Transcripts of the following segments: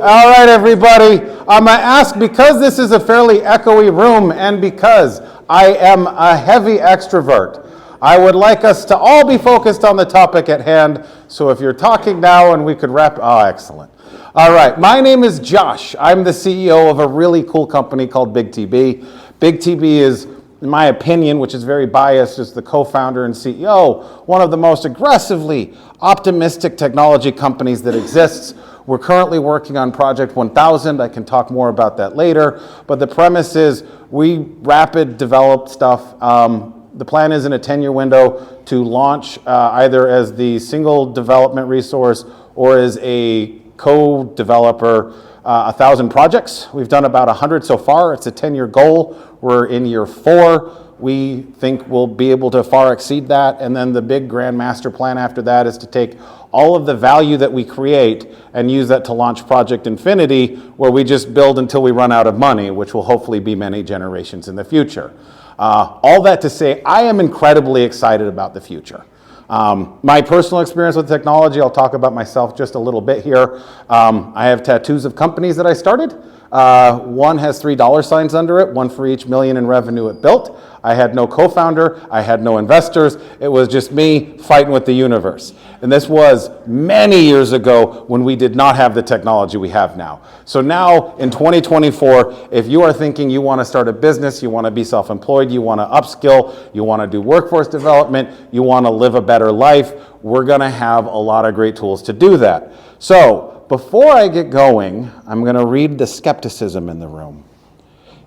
All right, everybody. I ask, because this is a fairly echoey room and because I am a heavy extrovert, I would like us to all be focused on the topic at hand. So if you're talking now and we could wrap, oh, excellent. All right, my name is Josh. I'm the CEO of a really cool company called BigTB. BigTB is, in my opinion, which is very biased, is the co-founder and CEO, one of the most aggressively optimistic technology companies that exists. We're currently working on Project 1000. I can talk more about that later. But the premise is we rapid develop stuff. The plan is in a 10-year window to launch either as the single development resource or as a co-developer 1,000 projects. We've done about 100 so far. It's a 10-year goal. We're in year 4. We think we'll be able to far exceed that. And then the big grand master plan after that is to take all of the value that we create and use that to launch Project Infinity, where we just build until we run out of money, which will hopefully be many generations in the future. All that to say, I am incredibly excited about the future. My personal experience with technology, I'll talk about myself just a little bit here. I have tattoos of companies that I started. One has $3 under it, one for each million in revenue it built. I had no co-founder, I had no investors. It was just me fighting with the universe. And this was many years ago when we did not have the technology we have now. So now in 2024, if you are thinking you want to start a business, you want to be self-employed, you want to upskill, you want to do workforce development, you want to live a better life, we're going to have a lot of great tools to do that. So before I get going, I'm going to read the skepticism in the room.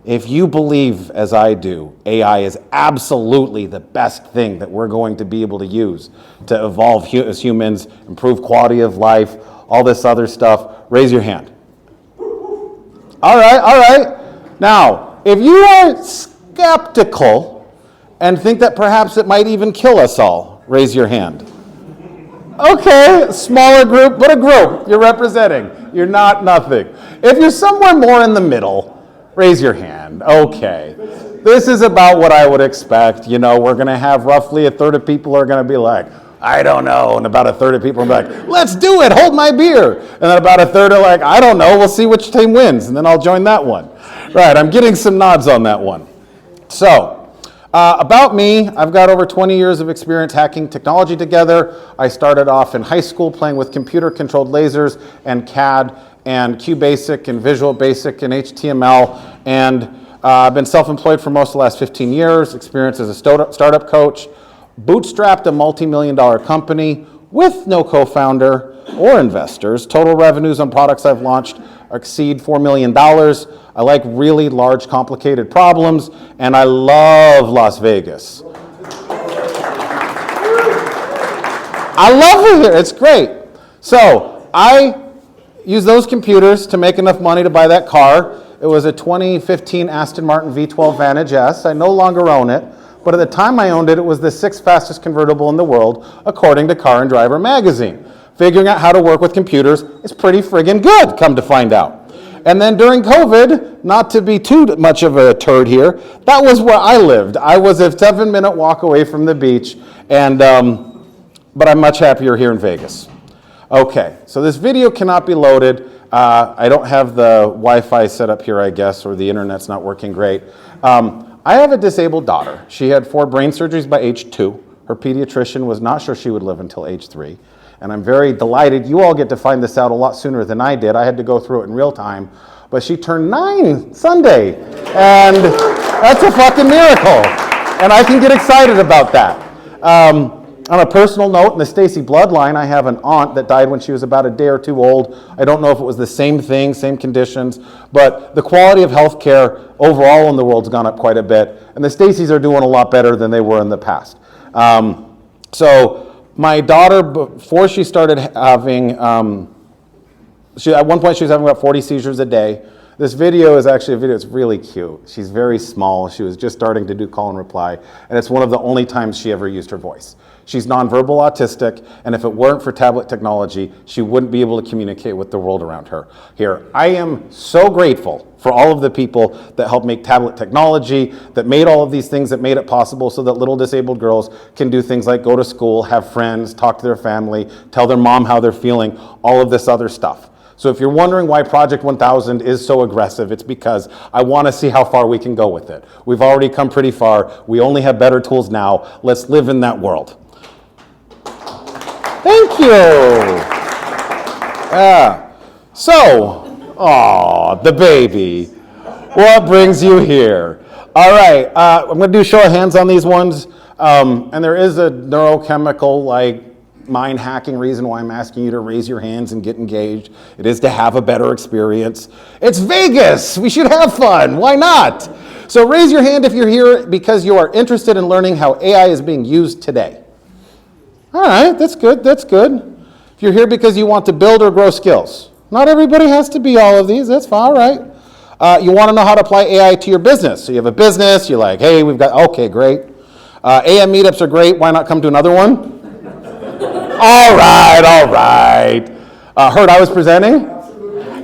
If you believe, as I do, AI is absolutely the best thing that we're going to be able to use to evolve as humans, improve quality of life, all this other stuff, raise your hand. All right. Now, if you are skeptical and think that perhaps it might even kill us all, raise your hand. Okay, smaller group, but a group you're representing. You're not nothing. If you're somewhere more in the middle, raise your hand. Okay. This is about what I would expect. You know, we're going to have roughly a third of people are going to be like, I don't know. And about a third of people are like, let's do it. Hold my beer. And then about a third are like, I don't know. We'll see which team wins. And then I'll join that one. Right. I'm getting some nods on that one. So, about me, I've got over 20 years of experience hacking technology together. I started off in high school playing with computer-controlled lasers and CAD and QBasic and Visual Basic and HTML. And I've been self-employed for most of the last 15 years, experience as a startup coach, bootstrapped a multi-million-dollar company with no co-founder or investors. Total revenues on products I've launched exceed $4 million. I like really large, complicated problems, and I love Las Vegas. I love it here. It's great. So I use those computers to make enough money to buy that car. It was a 2015 Aston Martin V12 Vantage S. I no longer own it, but at the time I owned it, it was the 6th fastest convertible in the world, according to Car and Driver magazine. Figuring out how to work with computers is pretty friggin' good, come to find out. And then during COVID, not to be too much of a turd here, that was where I lived. I was a 7-minute walk away from the beach, and but I'm much happier here in Vegas. Okay, so this video cannot be loaded. I don't have the Wi-Fi set up here, I guess, or the internet's not working great. I have a disabled daughter. She had 4 brain surgeries by age 2. Her pediatrician was not sure she would live until age 3. And I'm very delighted. You all get to find this out a lot sooner than I did. I had to go through it in real time. But she turned 9 Sunday. And that's a fucking miracle. And I can get excited about that. On a personal note, in the Stacy bloodline, I have an aunt that died when she was about a day or 2 old. I don't know if it was the same thing, same conditions, but the quality of health care overall in the world's gone up quite a bit. And the Stacys are doing a lot better than they were in the past. So my daughter, before she started having, at one point she was having about 40 seizures a day. This video is actually a video that's really cute. She's very small. She was just starting to do call and reply, and it's one of the only times she ever used her voice. She's nonverbal autistic, and if it weren't for tablet technology, she wouldn't be able to communicate with the world around her. Here, I am so grateful for all of the people that helped make tablet technology, that made all of these things, that made it possible so that little disabled girls can do things like go to school, have friends, talk to their family, tell their mom how they're feeling, all of this other stuff. So if you're wondering why Project 1000 is so aggressive, it's because I want to see how far we can go with it. We've already come pretty far. We only have better tools now. Let's live in that world. Thank you. So, the baby. What brings you here? All right, I'm going to do a show of hands on these ones. And there is a neurochemical, mind hacking reason why I'm asking you to raise your hands and get engaged. It is to have a better experience. It's Vegas. We should have fun. Why not? So raise your hand if you're here because you are interested in learning how AI is being used today. All right, that's good. That's good. If you're here because you want to build or grow skills. Not everybody has to be all of these. That's fine. All right. You want to know how to apply AI to your business. So you have a business. You're like, hey, okay, great. AI meetups are great. Why not come to another one? All right, all right. Heard I was presenting?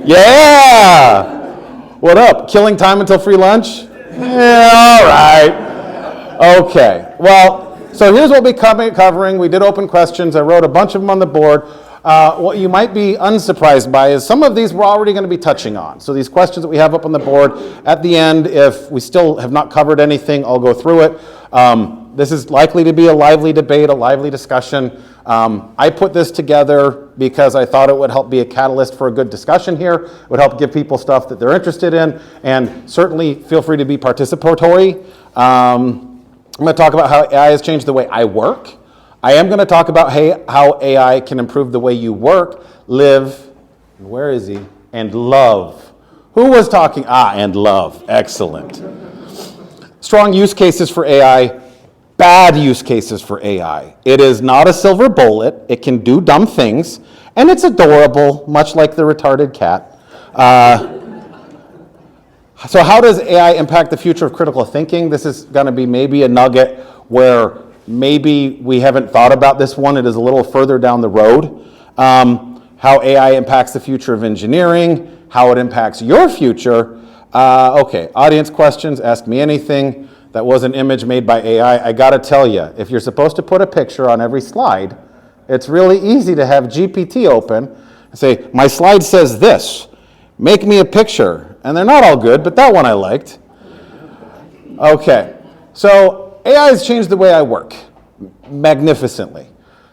Yeah. What up? Killing time until free lunch? Yeah, all right. Okay. Well, so here's what we'll be covering. We did open questions. I wrote a bunch of them on the board. What you might be unsurprised by is some of these we're already going to be touching on. So these questions that we have up on the board, at the end, if we still have not covered anything, I'll go through it. This is likely to be a lively debate, a lively discussion. I put this together because I thought it would help be a catalyst for a good discussion here. It would help give people stuff that they're interested in, and certainly feel free to be participatory. I'm going to talk about how AI has changed the way I work. I am going to talk about how AI can improve the way you work, live, where is he? And love. Who was talking? And love. Excellent. Strong use cases for AI, bad use cases for AI. It is not a silver bullet. It can do dumb things, and it's adorable, much like the retarded cat. So how does AI impact the future of critical thinking? This is going to be maybe a nugget where maybe we haven't thought about this one. It is a little further down the road. How AI impacts the future of engineering, how it impacts your future. Okay, audience questions, ask me anything. That was an image made by AI. I gotta tell you, if you're supposed to put a picture on every slide, it's really easy to have GPT open and say, my slide says this, make me a picture. And they're not all good, but that one I liked. Okay, so AI has changed the way I work magnificently.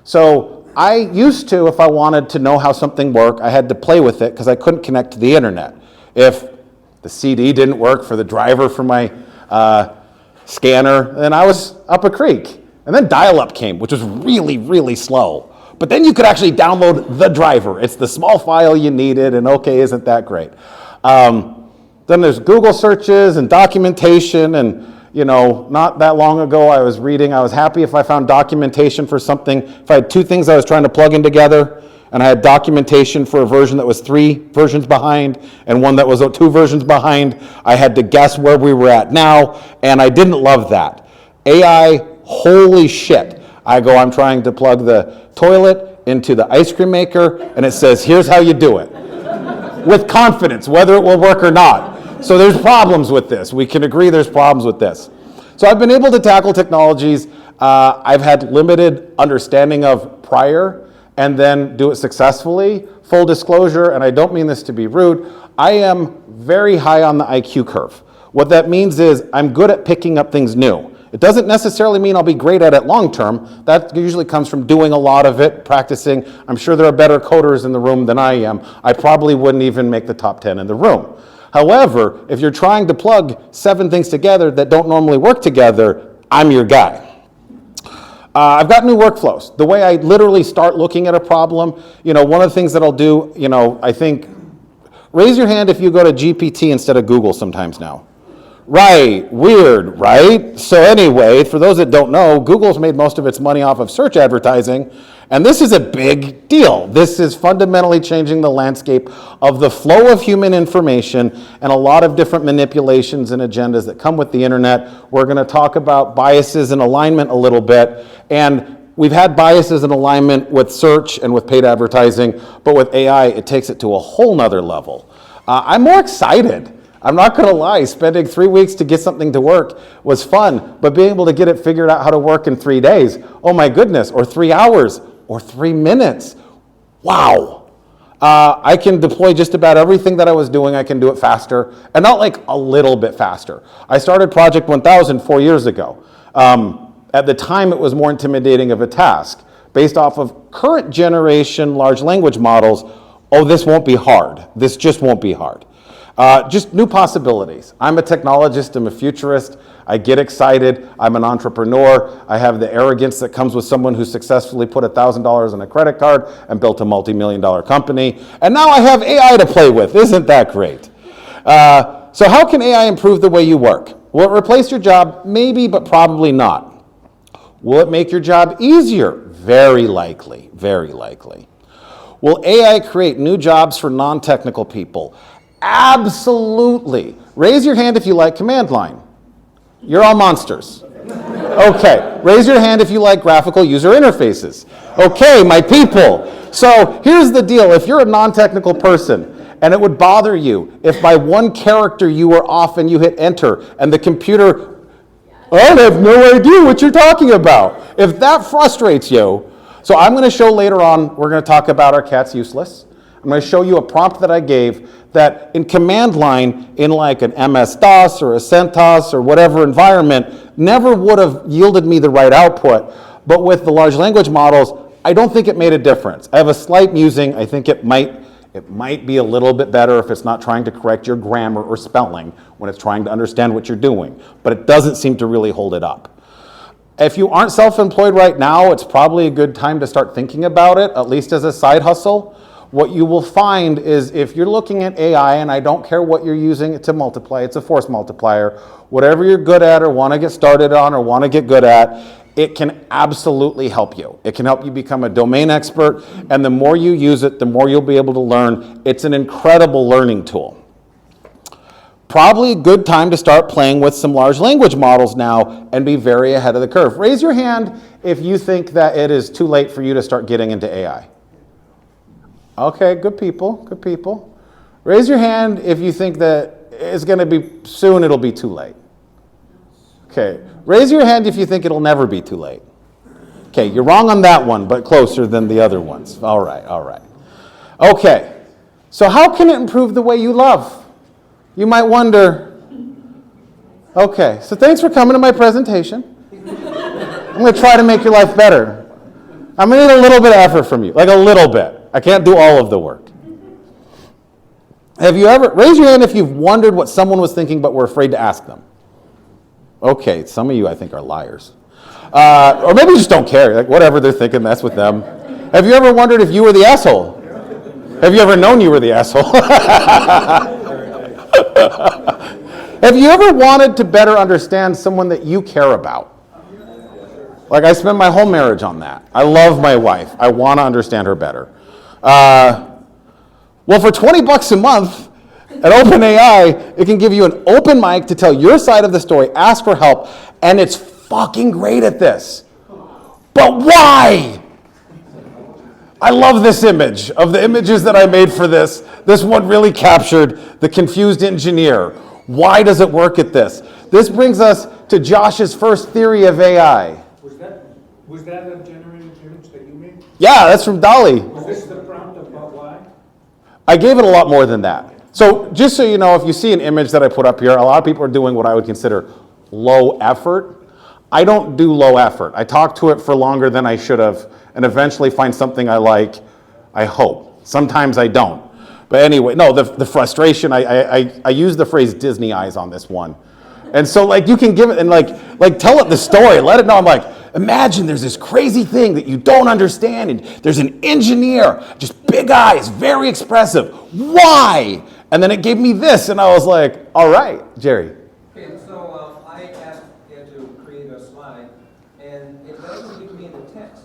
So I used to, if I wanted to know how something worked, I had to play with it because I couldn't connect to the internet. If the CD didn't work for the driver for my scanner, then I was up a creek. And then dial-up came, which was really, really slow. But then you could actually download the driver. It's the small file you needed, and okay, isn't that great? Then there's Google searches and documentation, and not that long ago I was happy if I found documentation for something. If I had two things I was trying to plug in together, and I had documentation for a version that was 3 versions behind and one that was 2 versions behind, I had to guess where we were at now, and I didn't love that. AI, holy shit. I'm trying to plug the toilet into the ice cream maker, and it says, here's how you do it. With confidence, whether it will work or not. So there's problems with this. We can agree there's problems with this. So I've been able to tackle technologies I've had limited understanding of prior and then do it successfully. Full disclosure, and I don't mean this to be rude, I am very high on the IQ curve. What that means is I'm good at picking up things new. It doesn't necessarily mean I'll be great at it long term. That usually comes from doing a lot of it, practicing. I'm sure there are better coders in the room than I am. I probably wouldn't even make the top 10 in the room. However, if you're trying to plug 7 things together that don't normally work together, I'm your guy. I've got new workflows. The way I literally start looking at a problem, one of the things that I'll do, I think, raise your hand if you go to GPT instead of Google sometimes now. Right, weird, right? So anyway, for those that don't know, Google's made most of its money off of search advertising, and this is a big deal. This is fundamentally changing the landscape of the flow of human information and a lot of different manipulations and agendas that come with the internet. We're going to talk about biases and alignment a little bit, and we've had biases and alignment with search and with paid advertising, but with AI, it takes it to a whole nother level. I'm more excited. I'm not going to lie, spending 3 weeks to get something to work was fun, but being able to get it figured out how to work in 3 days, oh my goodness, or 3 hours, or 3 minutes, wow. I can deploy just about everything that I was doing. I can do it faster, and not like a little bit faster. I started Project 1000 4 years ago. At the time, it was more intimidating of a task. Based off of current generation large language models, oh, this won't be hard. This just won't be hard. Just new possibilities. I'm a technologist, I'm a futurist, I get excited, I'm an entrepreneur, I have the arrogance that comes with someone who successfully put $1,000 on a credit card and built a multi-million-dollar company, and now I have AI to play with. Isn't that great? So how can AI improve the way you work? Will it replace your job? Maybe, but probably not. Will it make your job easier? Very likely, very likely. Will AI create new jobs for non-technical people? Absolutely. Raise your hand if you like command line. You're all monsters. Okay, raise your hand if you like graphical user interfaces. Okay, my people. So here's the deal. If you're a non-technical person, and it would bother you if by one character you were off and you hit enter, and the computer, I have no idea what you're talking about. If that frustrates you, so I'm going to show later on, we're going to talk about our cat's useless. I'm going to show you a prompt that I gave that in command line, in like an MS-DOS or a CentOS or whatever environment, never would have yielded me the right output. But with the large language models, I don't think it made a difference. I have a slight musing. I think it might be a little bit better if it's not trying to correct your grammar or spelling when it's trying to understand what you're doing. But it doesn't seem to really hold it up. If you aren't self-employed right now, it's probably a good time to start thinking about it, at least as a side hustle. What you will find is if you're looking at AI, and I don't care what you're using it to multiply, it's a force multiplier, whatever you're good at or want to get started on or want to get good at, it can absolutely help you. It can help you become a domain expert, and the more you use it, the more you'll be able to learn. It's an incredible learning tool. Probably a good time to start playing with some large language models now and be very ahead of the curve. Raise your hand if you think that it is too late for you to start getting into AI. Okay, good people, good people. Raise your hand if you think that it's going to be soon, it'll be too late. Okay, raise your hand if you think it'll never be too late. Okay, you're wrong on that one, but closer than the other ones. All right, all right. Okay, so how can it improve the way you love? You might wonder, okay, so thanks for coming to my presentation. I'm going to try to make your life better. I'm going to need a little bit of effort from you, like a little bit. I can't do all of the work. Have you ever, raise your hand if you've wondered what someone was thinking but were afraid to ask them. Okay, some of you I think are liars. Or maybe you just don't care, like whatever they're thinking, that's with them. Have you ever wondered if you were the asshole? Have you ever known you were the asshole? Have you ever wanted to better understand someone that you care about? Like I spent my whole marriage on that. I love my wife. I want to understand her better. Well, for $20 a month at OpenAI, it can give you an open mic to tell your side of the story, ask for help, and it's fucking great at this. But why? I love this image. Of the images that I made for this, this one really captured the confused engineer. Why does it work at this? This brings us to Josh's first theory of AI. Was that a generated image that you made? Yeah, that's from DALL-E. Was this the prompt about why? I gave it a lot more than that. So just so you know, if you see an image that I put up here, a lot of people are doing what I would consider low effort. I don't do low effort. I talk to it for longer than I should have and eventually find something I like, I hope. Sometimes I don't. But anyway, no, the frustration, I use the phrase Disney eyes on this one. And so like you can give it and like tell it the story, let it know. I'm like, imagine there's this crazy thing that you don't understand and there's an engineer, just big eyes, very expressive. Why? And then it gave me this and I was like, all right, Jerry. Okay, so I asked it to create a slide and it doesn't give me the text.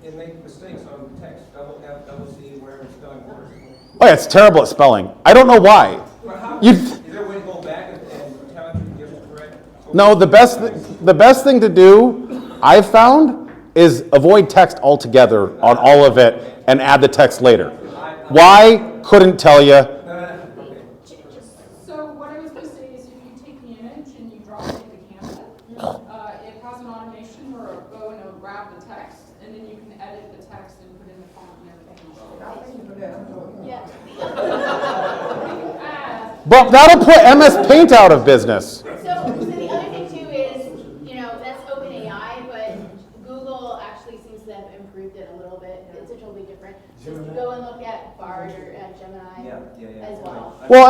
It makes mistakes on the text, double F, double C, wherever it's spelling words. Oh yeah, it's terrible at spelling. I don't know why. Is there a way to go back and tell it to give it correct? No, the best thing to do, I've found, is avoid text altogether on all of it and add the text later. Why? Couldn't tell you. So what I was going to say is if you take the image and you drop it into Canva, it has an automation where it'll go and it'll grab the text and then you can edit the text and put in the font and everything. Yeah. But that'll put MS Paint out of business. So the other thing too is, that's OpenAI, but Google actually seems to have improved it a little bit. It's totally different. Just go and look at Bard or at Gemini as well. Well,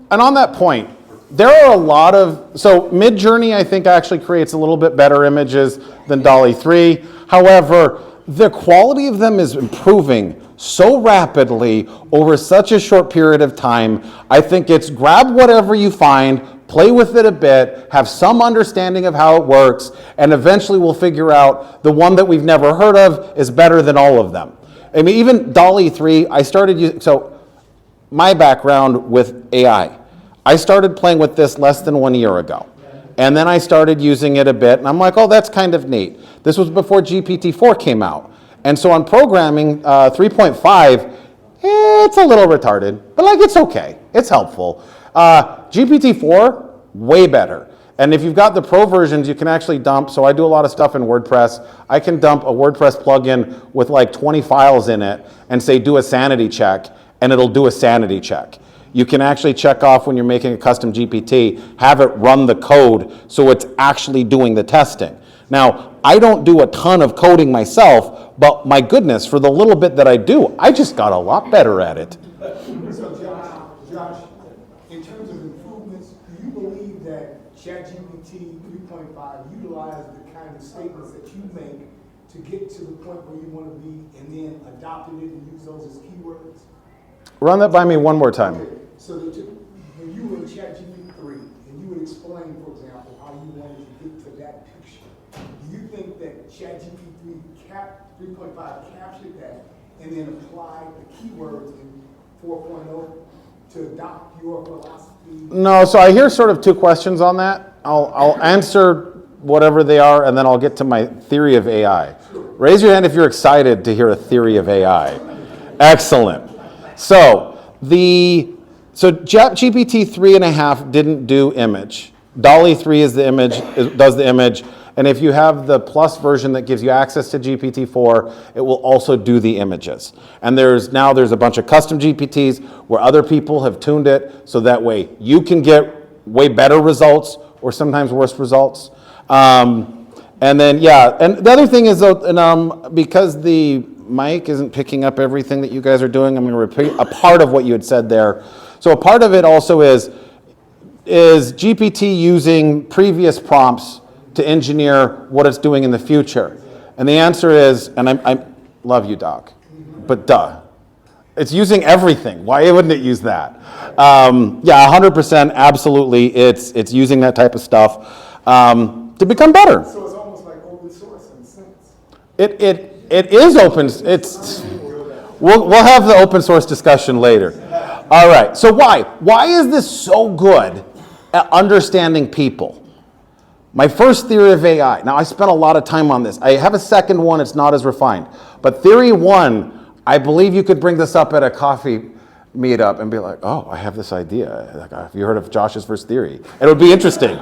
and on that point, there are a lot of, so Midjourney I think actually creates a little bit better images than DALL-E 3. However, the quality of them is improving so rapidly over such a short period of time. I think it's grab whatever you find, play with it a bit, have some understanding of how it works, and eventually we'll figure out the one that we've never heard of is better than all of them. I mean, even DALL-E 3, I started using, so my background with AI, I started playing with this less than 1 year ago. And then I started using it a bit, and I'm like, oh, that's kind of neat. This was before GPT-4 came out. And so on programming 3.5, it's a little retarded, but like it's okay. It's helpful. GPT-4, way better. And if you've got the pro versions, you can actually dump, so I do a lot of stuff in WordPress. I can dump a WordPress plugin with like 20 files in it and say, do a sanity check, and it'll do a sanity check. You can actually check off when you're making a custom GPT, have it run the code so it's actually doing the testing. Now, I don't do a ton of coding myself, but my goodness, for the little bit that I do, I just got a lot better at it. So Josh, in terms of improvements, do you believe that ChatGPT 3.5 utilized the kind of statements that you make to get to the point where you want to be and then adopted it and use those as keywords? Run that by me one more time. Okay. So when you were in ChatGPT 3 and you would explain, for example, how you wanted to get to that picture, do you think that ChatGPT 3.5 captured that and then applied the keywords in 4.0 to adopt your philosophy? No, so I hear sort of two questions on that. I'll answer whatever they are, and then I'll get to my theory of AI. Raise your hand if you're excited to hear a theory of AI. Excellent. So ChatGPT 3.5 didn't do image. DALL-E 3 is the image, does the image, and if you have the plus version that gives you access to GPT-4, it will also do the images. And there's a bunch of custom GPTs where other people have tuned it so that way you can get way better results or sometimes worse results. And then, and the other thing is though, because the mic isn't picking up everything that you guys are doing, I'm going to repeat a part of what you had said there. So a part of it also is GPT using previous prompts to engineer what it's doing in the future? And the answer is, and I love you, Doc, but duh. It's using everything. Why wouldn't it use that? 100%, absolutely. It's using that type of stuff to become better. So it's almost like open source in a sense. It is open. We'll have the open source discussion later. All right. So why is this so good at understanding people? My first theory of AI. Now I spent a lot of time on this. I have a second one. It's not as refined. But theory one, I believe you could bring this up at a coffee meetup and be like, oh, I have this idea. Like, have you heard of Josh's first theory? It would be interesting.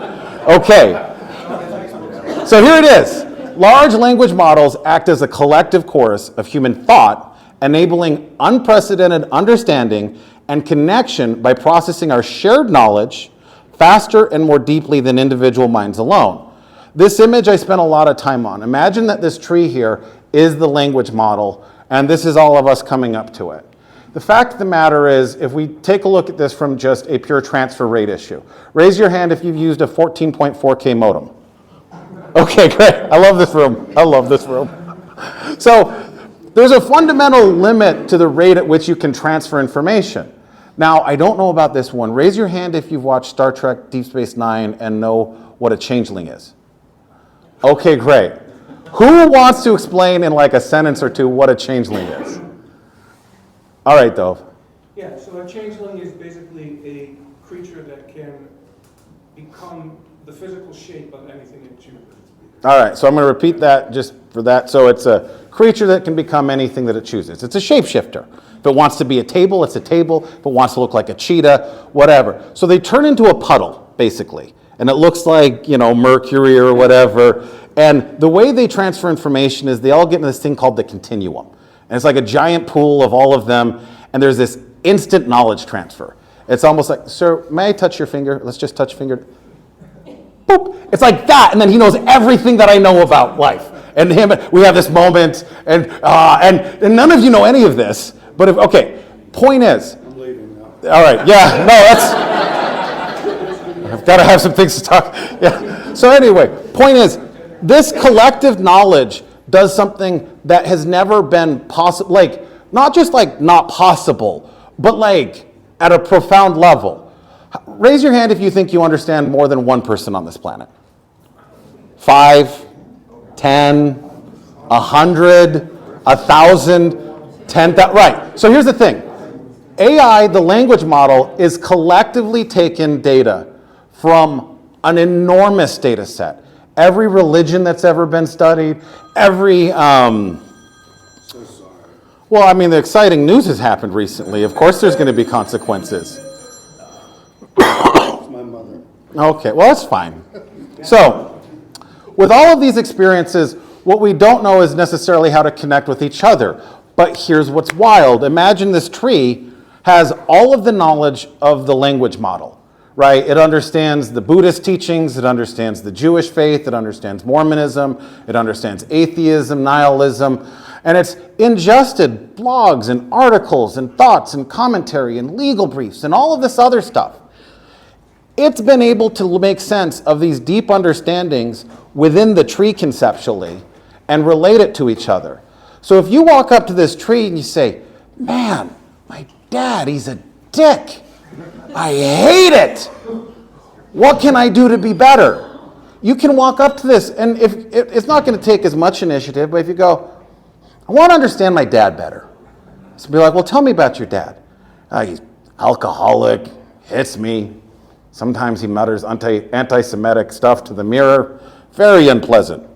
Okay. So here it is. Large language models act as a collective chorus of human thought, enabling unprecedented understanding and connection by processing our shared knowledge faster and more deeply than individual minds alone. This image I spent a lot of time on. Imagine that this tree here is the language model, and this is all of us coming up to it. The fact of the matter is, if we take a look at this from just a pure transfer rate issue, raise your hand if you've used a 14.4K modem. Okay, great. I love this room. I love this room. So there's a fundamental limit to the rate at which you can transfer information. Now, I don't know about this one. Raise your hand if you've watched Star Trek Deep Space Nine and know what a changeling is. Okay, great. Who wants to explain in like a sentence or two what a changeling is? All right, Dove. Yeah, so a changeling is basically a creature that can become the physical shape of anything it chooses. All right, so I'm going to repeat that just for that. So it's a creature that can become anything that it chooses. It's a shapeshifter. If it wants to be a table, it's a table. If it wants to look like a cheetah, whatever. So they turn into a puddle, basically. And it looks like, Mercury or whatever. And the way they transfer information is they all get in this thing called the continuum. And it's like a giant pool of all of them, and there's this instant knowledge transfer. It's almost like, sir, may I touch your finger? Let's just touch finger. Boop. It's like that, and then he knows everything that I know about life. And we have this moment, and none of you know any of this. But okay, point is. I'm leaving now. All right, yeah, no, that's. I've got to have some things to talk. Yeah. So anyway, point is, this collective knowledge does something that has never been possible. Like, not just like not possible, but like at a profound level. Raise your hand if you think you understand more than one person on this planet. 5, 10, 100, 1,000, 10,000. Right. So here's the thing. AI, the language model, is collectively taken data from an enormous data set. Every religion that's ever been studied, every, well, I mean, the exciting news has happened recently. Of course there's going to be consequences. My mother. Okay, well, that's fine. So, with all of these experiences, what we don't know is necessarily how to connect with each other. But here's what's wild. Imagine this tree has all of the knowledge of the language model, right? It understands the Buddhist teachings, it understands the Jewish faith, it understands Mormonism, it understands atheism, nihilism, and it's ingested blogs and articles and thoughts and commentary and legal briefs and all of this other stuff. It's been able to make sense of these deep understandings within the tree conceptually and relate it to each other. So if you walk up to this tree and you say, man, my dad, he's a dick. I hate it. What can I do to be better? You can walk up to this, and if it's not going to take as much initiative, but if you go, I want to understand my dad better. So be like, well, tell me about your dad. He's alcoholic, hits me. Sometimes he mutters anti-Semitic stuff to the mirror. Very unpleasant.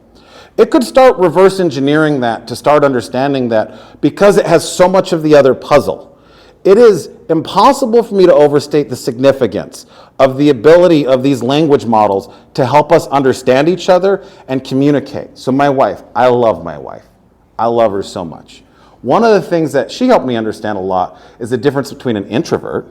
It could start reverse engineering that to start understanding that because it has so much of the other puzzle. It is impossible for me to overstate the significance of the ability of these language models to help us understand each other and communicate. So my wife, I love my wife. I love her so much. One of the things that she helped me understand a lot is the difference between an introvert,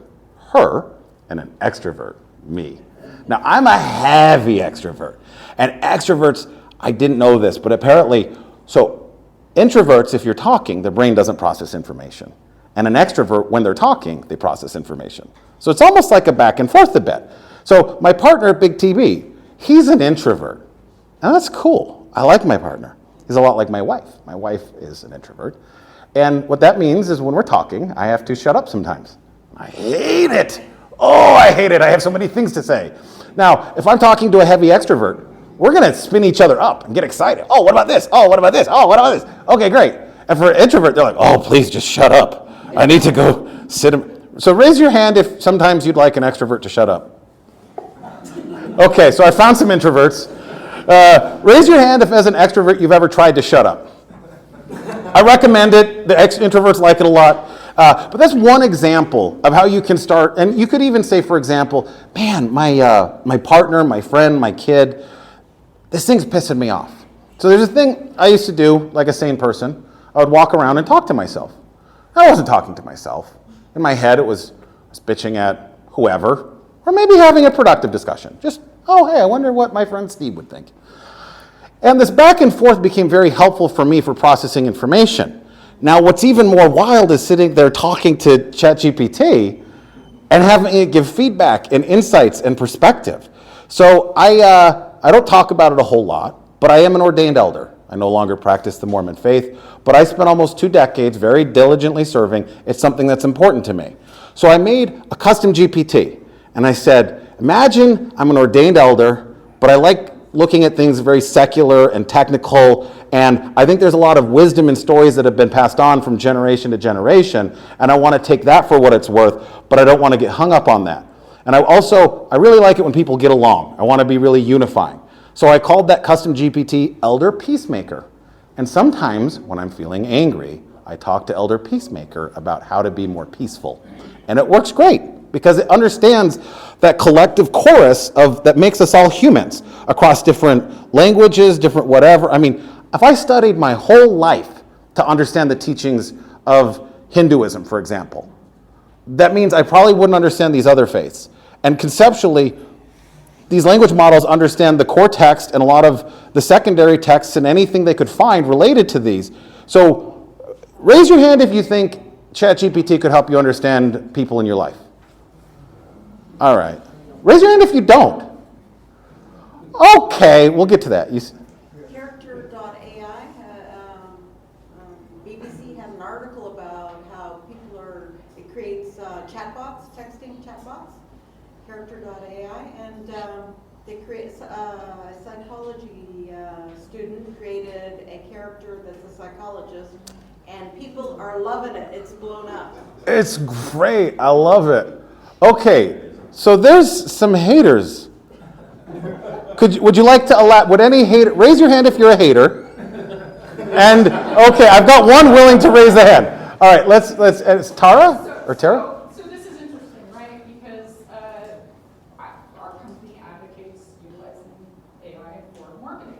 her, and an extrovert, me. Now, I'm a heavy extrovert. And extroverts, I didn't know this, but apparently, so introverts, if you're talking, the brain doesn't process information. And an extrovert, when they're talking, they process information. So it's almost like a back and forth a bit. So my partner, BigTB, he's an introvert. And that's cool. I like my partner. He's a lot like my wife. My wife is an introvert. And what that means is when we're talking, I have to shut up sometimes. I hate it. Oh, I hate it. I have so many things to say. Now, if I'm talking to a heavy extrovert, we're going to spin each other up and get excited. Oh, what about this? Oh, what about this? Oh, what about this? Okay, great. And for an introvert, they're like, oh, please just shut up. I need to go sit. So raise your hand if sometimes you'd like an extrovert to shut up. Okay, so I found some introverts. Raise your hand if as an extrovert you've ever tried to shut up. I recommend it. The introverts like it a lot. But that's one example of how you can start. And you could even say, for example, man, my partner, my friend, my kid, this thing's pissing me off. So there's a thing I used to do, like a sane person. I would walk around and talk to myself. I wasn't talking to myself. In my head, I was bitching at whoever, or maybe having a productive discussion. Just, oh, hey, I wonder what my friend Steve would think. And this back and forth became very helpful for me for processing information. Now, what's even more wild is sitting there talking to ChatGPT and having it give feedback and insights and perspective. So I don't talk about it a whole lot, but I am an ordained elder. I no longer practice the Mormon faith, but I spent almost 2 decades very diligently serving. It's something that's important to me. So I made a custom GPT, and I said, imagine I'm an ordained elder, but I like looking at things very secular and technical, and I think there's a lot of wisdom and stories that have been passed on from generation to generation, and I want to take that for what it's worth, but I don't want to get hung up on that. And I really like it when people get along. I want to be really unifying. So I called that custom GPT Elder Peacemaker. And sometimes when I'm feeling angry, I talk to Elder Peacemaker about how to be more peaceful. And it works great. because it understands that collective chorus that makes us all humans across different languages, different whatever. I mean, if I studied my whole life to understand the teachings of Hinduism, for example, that means I probably wouldn't understand these other faiths. And conceptually, these language models understand the core text and a lot of the secondary texts and anything they could find related to these. So raise your hand if you think ChatGPT could help you understand people in your life. All right. Raise your hand if you don't. Okay, we'll get to that. Character.ai, BBC had an article about how it creates chatbots, texting chatbots, character.ai, and they create a psychology student created a character that's a psychologist, and people are loving it. It's blown up. It's great. I love it. Okay, so there's some haters. Would you like to would any hater, raise your hand if you're a hater. And, okay, I've got one willing to raise the hand. All right, it's Tara or Tara? So this is interesting, right? Because our company advocates utilizing AI for marketing.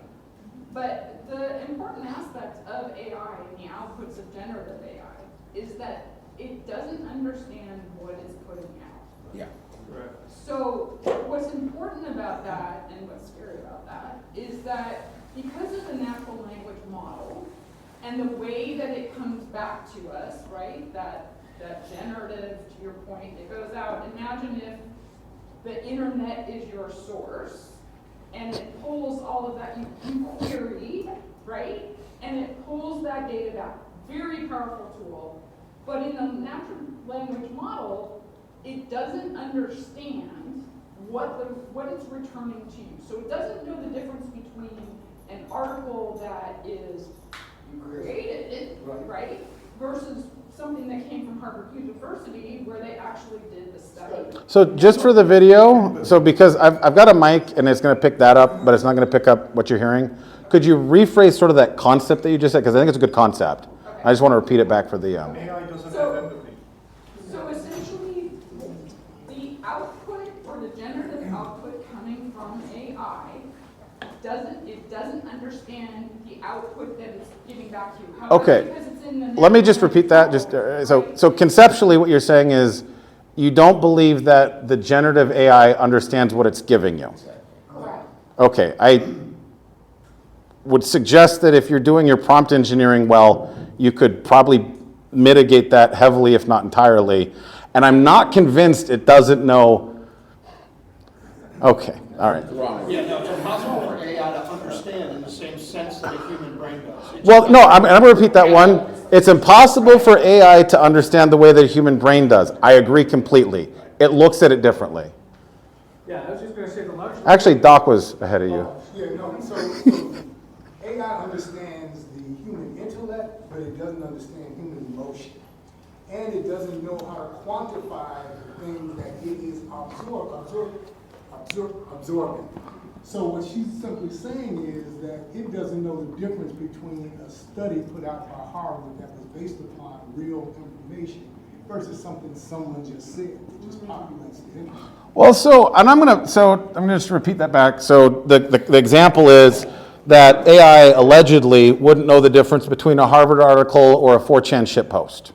But the important aspect of AI and the outputs of generative AI is that it doesn't understand what it's putting out. Yeah. Right. So what's important about that and what's scary about that is that because of the natural language model and the way that it comes back to us, right, that generative, to your point, it goes out. Imagine if the internet is your source and it pulls all of that, you query, right, and it pulls that data back. Very powerful tool. But in the natural language model, it doesn't understand what it's returning to you. So it doesn't know the difference between an article that is, you created it, right, versus something that came from Harvard University where they actually did the study. So just for the video, so because I've got a mic and it's going to pick that up, but it's not going to pick up what you're hearing, could you rephrase sort of that concept that you just said? Because I think it's a good concept. Okay. I just want to repeat it back for the... AI doesn't have empathy. So essentially, the output or the generative output coming from AI doesn't understand the output that it's giving back to you. However, Okay. because it's in the Let me just natural repeat that. language So model, right? conceptually what you're saying is you don't believe that the generative AI understands what it's giving you. Correct. Okay, I would suggest that if you're doing your prompt engineering well, you could probably mitigate that heavily, if not entirely. And I'm not convinced it doesn't know. Okay, all right. Yeah, no, it's impossible for AI to understand in the same sense that a human brain does. It's Well, no, I'm going to repeat that one. It's impossible for AI to understand the way that a human brain does. I agree completely. It looks at it differently. Yeah, I was just going to say the large. Actually, Doc was ahead of you. Yeah, no, so AI understands the human intellect, but it doesn't understand human emotion. And it doesn't know how to quantify the things that it is absorbing. So what she's simply saying is that it doesn't know the difference between a study put out by Harvard that was based upon real information versus something someone just said. It just populates the internet. Well, I'm going to just repeat that back. So the example is that AI allegedly wouldn't know the difference between a Harvard article or a 4chan shitpost.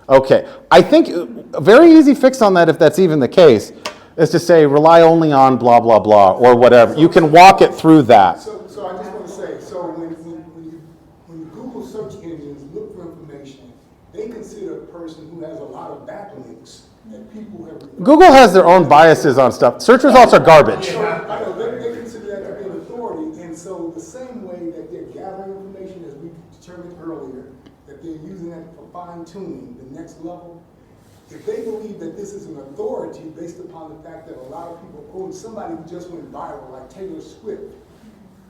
Okay, I think a very easy fix on that, if that's even the case, is to say rely only on blah, blah, blah, or whatever. You can walk it through that. So I just want to say, so when Google search engines look for information, they consider a person who has a lot of backlinks that people have. Google has their own biases on stuff. Search results are garbage. I know, they consider that to be an authority, and so the same way that they're gathering information, as we determined earlier, that they're using that for fine-tuning the next level, if they believe that this is an authority based upon the fact that a lot of people quote somebody who just went viral, like Taylor Swift,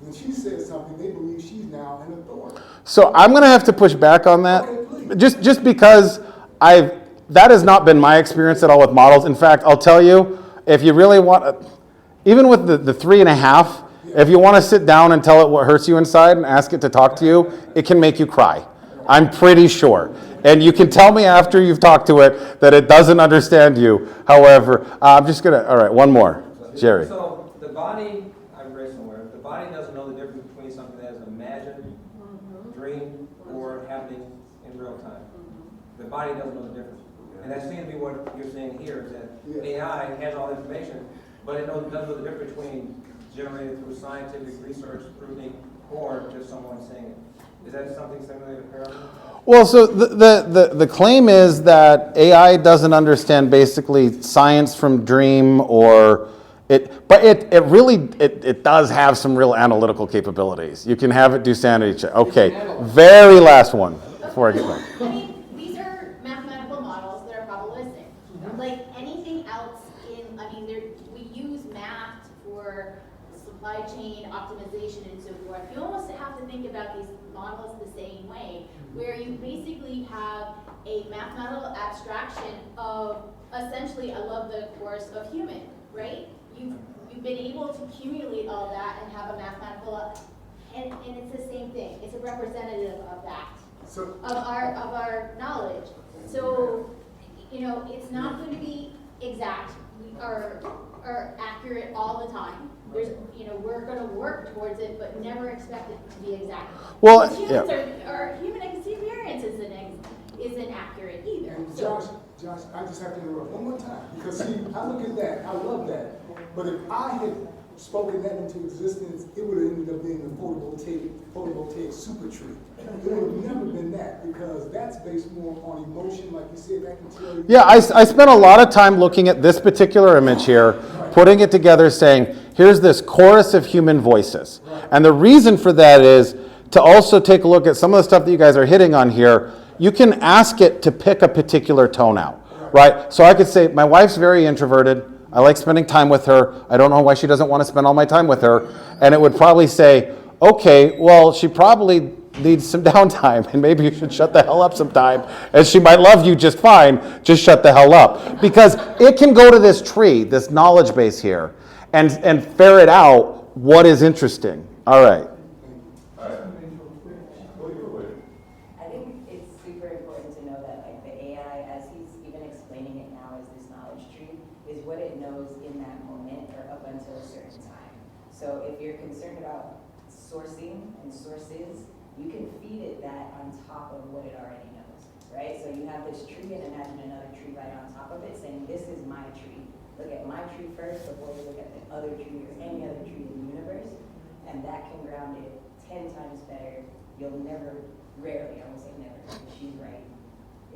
when she says something, they believe she's now an authority. So I'm going to have to push back on that, Okay, just because that has not been my experience at all with models. In fact, I'll tell you, if you really want, even with the 3.5, if you want to sit down and tell it what hurts you inside and ask it to talk to you, it can make you cry. I'm pretty sure. And you can tell me after you've talked to it that it doesn't understand you. However, I'm just gonna, all right, one more. Jerry. So the body, I've read somewhere, the body doesn't know the difference between something that is imagined, dream, or happening in real time. The body doesn't know the difference. And that seems to be what you're saying here, is that AI has all the information, but it doesn't know the difference between generated through scientific research, proving, or just someone saying it. Is that something similar to Parabolic? Well, so the claim is that AI doesn't understand basically science from dream or but it really does have some real analytical capabilities. You can have it do sanity check. Okay, very last one before I get going. I mean, these are mathematical models that are probabilistic. Like anything else we use math for supply chain optimization and so forth. You almost have to think about these models the same way, where you basically have a mathematical abstraction of essentially, I love the course of human, right? You've been able to accumulate all that and have a mathematical, and it's the same thing. It's a representative of that, of our knowledge. So, it's not going to be exact or accurate all the time. We're going to work towards it, but never expect it to be exact. Well, humans our human experience isn't accurate either. And So. Josh, I just have to interrupt one more time, because see, I look at that, I love that, but if I had spoken that into existence, it would have ended up being a photovoltaic super tree. It would have never been that, because that's based more on emotion, like you said, that can tell you. Yeah, I spent a lot of time looking at this particular image here, putting it together, saying, here's this chorus of human voices. And the reason for that is to also take a look at some of the stuff that you guys are hitting on here. You can ask it to pick a particular tone out, right? So I could say, my wife's very introverted. I like spending time with her. I don't know why she doesn't want to spend all my time with her. And it would probably say, okay, well, she probably needs some downtime, and maybe you should shut the hell up sometime. And she might love you just fine, just shut the hell up. Because it can go to this tree, this knowledge base here, and ferret out what is interesting. All right. I think it's super important to know that the AI, as he's even explaining it now as this knowledge tree, is what it knows in that moment or up until a certain time. So if you're concerned about sourcing and sources, you can feed it that on top of what it already knows, right? So you have this tree and imagine another tree right on top of it saying, this is my tree. Look at my tree first before you look at the other tree or any other tree in the universe. And that can ground it 10 times better. You'll never, rarely, I won't say never, because she's right.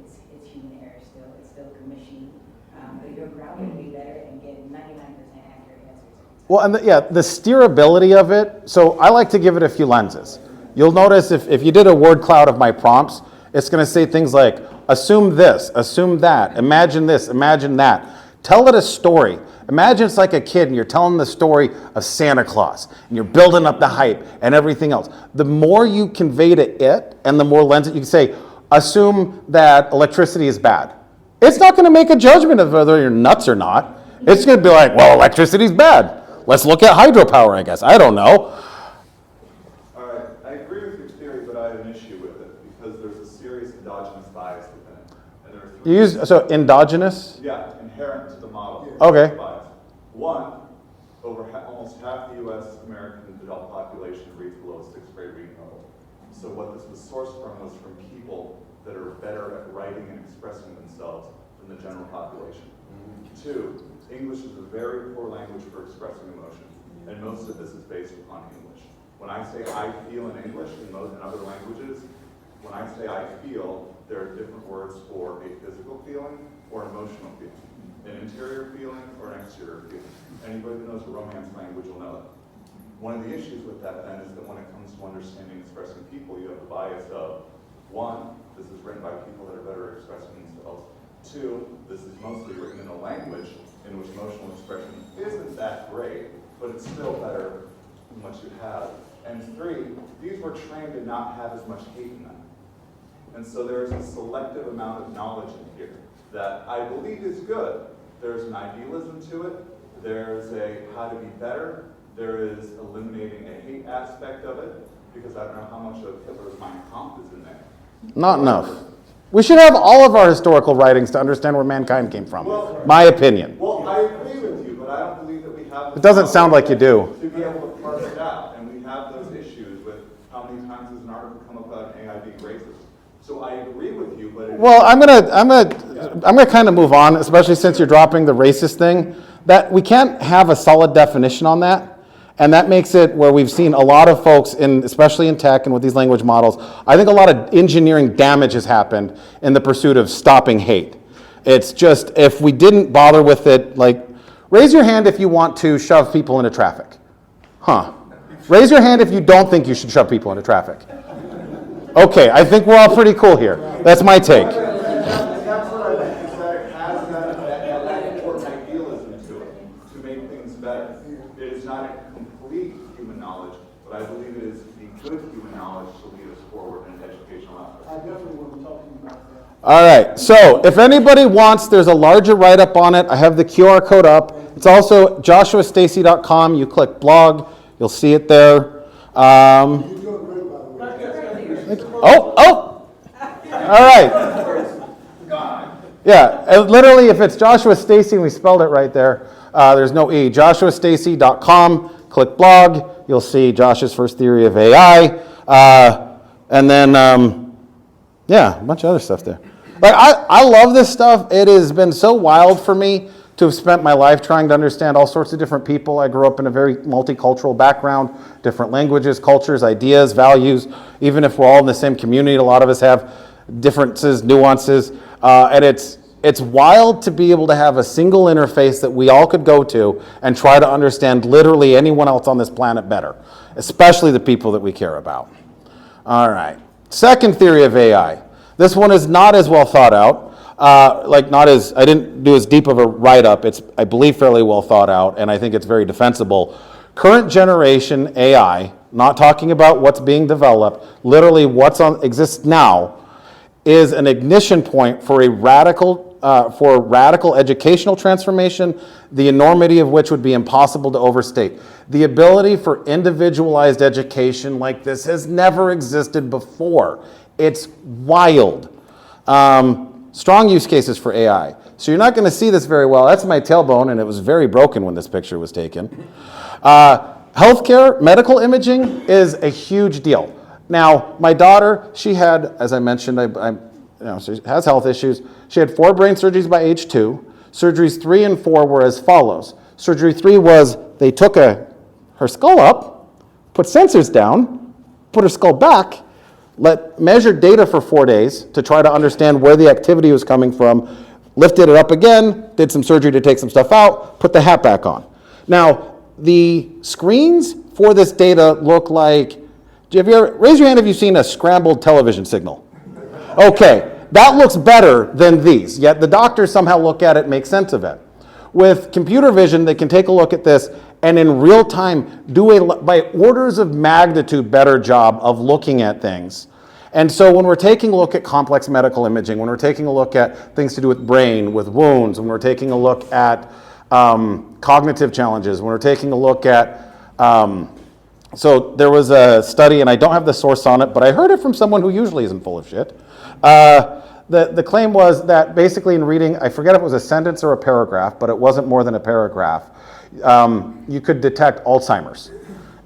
It's human error still. It's still a machine. But you'll ground it way better and get 99% accurate answers. Well, and the steerability of it, so I like to give it a few lenses. You'll notice if you did a word cloud of my prompts, it's going to say things like, assume this, assume that, imagine this, imagine that. Tell it a story. Imagine it's like a kid and you're telling the story of Santa Claus and you're building up the hype and everything else. The more you convey to it and the more lenses, you can say, assume that electricity is bad. It's not going to make a judgment of whether you're nuts or not. It's going to be like, well, electricity's bad. Let's look at hydropower, I guess. I don't know. All right, I agree with your theory, but I have an issue with it because there's a serious endogenous bias within it. And there are three. You use, so endogenous? Yeah, inherent to the model. Okay. Bias. One, almost half the U.S. American adult population reads below 6th grade reading level. So what this was sourced from was from people that are better at writing and expressing themselves than the general population. Two, English is a very poor language for expressing emotion, and most of this is based upon English. When I say I feel in English and other languages, when I say I feel, there are different words for a physical feeling or emotional feeling. An interior feeling or an exterior feeling. Anybody who knows a Romance language will know that. One of the issues with that then is that when it comes to understanding and expressing people, you have the bias of, one, this is written by people that are better at expressing themselves. Two, this is mostly written in a language in which emotional expression isn't that great, but it's still better than what you have. And three, these were trained to not have as much hate in them. And so there's a selective amount of knowledge in here that I believe is good. There's an idealism to it. There's a how to be better. There is eliminating a hate aspect of it, because I don't know how much of Hitler's Mein Kampf is in there. Not enough. We should have all of our historical writings to understand where mankind came from. My opinion. Well, I agree with you, but I don't believe that we have. It doesn't sound like you do. To be able to parse it out, and we have those issues with how many times does an article come about AI being racist. So I agree with you, but. Well, I'm gonna kind of move on, especially since you're dropping the racist thing. That we can't have a solid definition on that. And that makes it where we've seen a lot of folks, especially in tech and with these language models, I think a lot of engineering damage has happened in the pursuit of stopping hate. It's just, if we didn't bother with it, like, raise your hand if you want to shove people into traffic. Huh. Raise your hand if you don't think you should shove people into traffic. Okay, I think we're all pretty cool here. That's my take. That's what I think, is that it has that important idealism to it, to make things better. It is not a complete human knowledge, but I believe it is the good human knowledge to lead us forward in an educational aspect. I definitely want to talk to you about that. All right, so if anybody wants, there's a larger write-up on it. I have the QR code up. It's also joshuastacy.com. You click blog, you'll see it there. You're doing great, by the way. All right. Yeah, literally, if it's Joshua Stacy, we spelled it right there. There's no E. joshuastacy.com, click blog. You'll see Josh's first theory of AI. And then, yeah, a bunch of other stuff there. Like, I love this stuff. It has been so wild for me to have spent my life trying to understand all sorts of different people. I grew up in a very multicultural background, different languages, cultures, ideas, values. Even if we're all in the same community, a lot of us have differences, nuances. And it's wild to be able to have a single interface that we all could go to and try to understand literally anyone else on this planet better, especially the people that we care about. All right. Second theory of AI. This one is not as well thought out. I didn't do as deep of a write-up. It's, I believe, fairly well thought out, and I think it's very defensible. Current generation AI, not talking about what's being developed, literally exists now, is an ignition point for radical educational transformation, the enormity of which would be impossible to overstate. The ability for individualized education like this has never existed before. It's wild. Strong use cases for AI. So you're not going to see this very well. That's my tailbone, and it was very broken when this picture was taken. Healthcare, medical imaging is a huge deal. Now, my daughter, she had, as I mentioned, she has health issues. She had 4 brain surgeries by age 2. Surgeries 3 and 4 were as follows. Surgery 3 was they took her skull up, put sensors down, put her skull back, measured data for 4 days to try to understand where the activity was coming from, lifted it up again, did some surgery to take some stuff out, put the hat back on. Now, the screens for this data look like, raise your hand if you've seen a scrambled television signal. Okay, that looks better than these, yet the doctors somehow look at it and make sense of it. With computer vision, they can take a look at this and in real time do by orders of magnitude better job of looking at things. And so when we're taking a look at complex medical imaging, when we're taking a look at things to do with brain, with wounds, when we're taking a look at cognitive challenges, when we're taking a look at, so there was a study, and I don't have the source on it, but I heard it from someone who usually isn't full of shit. The claim was that basically in reading, I forget if it was a sentence or a paragraph, but it wasn't more than a paragraph, you could detect Alzheimer's.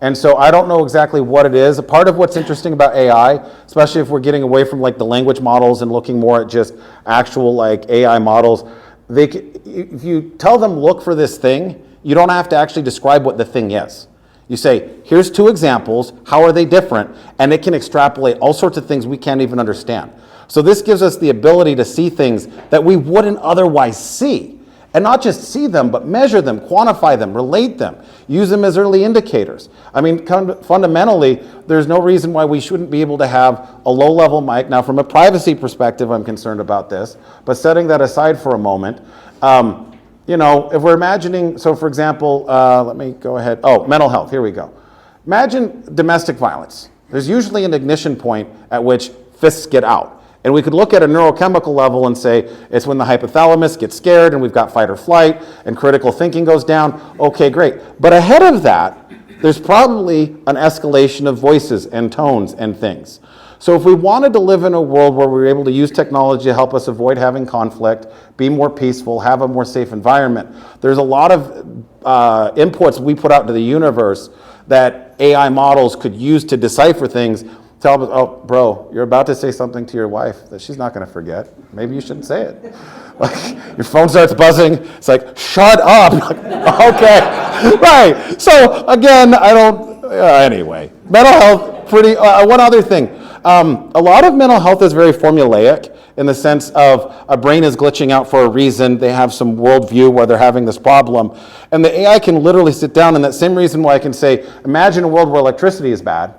And so I don't know exactly what it is. Part of what's interesting about AI, especially if we're getting away from like the language models and looking more at just actual like AI models, if you tell them look for this thing, you don't have to actually describe what the thing is. You say, here's 2 examples, how are they different? And it can extrapolate all sorts of things we can't even understand. So this gives us the ability to see things that we wouldn't otherwise see. And not just see them, but measure them, quantify them, relate them, use them as early indicators. I mean, fundamentally, there's no reason why we shouldn't be able to have a low-level mic. Now, from a privacy perspective, I'm concerned about this, but setting that aside for a moment, if we're imagining, so for example, let me go ahead. Oh, mental health, here we go. Imagine domestic violence. There's usually an ignition point at which fists get out. And we could look at a neurochemical level and say it's when the hypothalamus gets scared and we've got fight or flight and critical thinking goes down. Okay, great. But ahead of that, there's probably an escalation of voices and tones and things. So if we wanted to live in a world where we were able to use technology to help us avoid having conflict, be more peaceful, have a more safe environment, there's a lot of inputs we put out into the universe that AI models could use to decipher things. Tell them, oh, bro, you're about to say something to your wife that she's not going to forget. Maybe you shouldn't say it. Like, your phone starts buzzing. It's like, shut up. Okay, right. So again, I don't. Anyway, mental health. Pretty. One other thing. A lot of mental health is very formulaic in the sense of a brain is glitching out for a reason. They have some worldview where they're having this problem, and the AI can literally sit down. And that same reason why I can say, imagine a world where electricity is bad.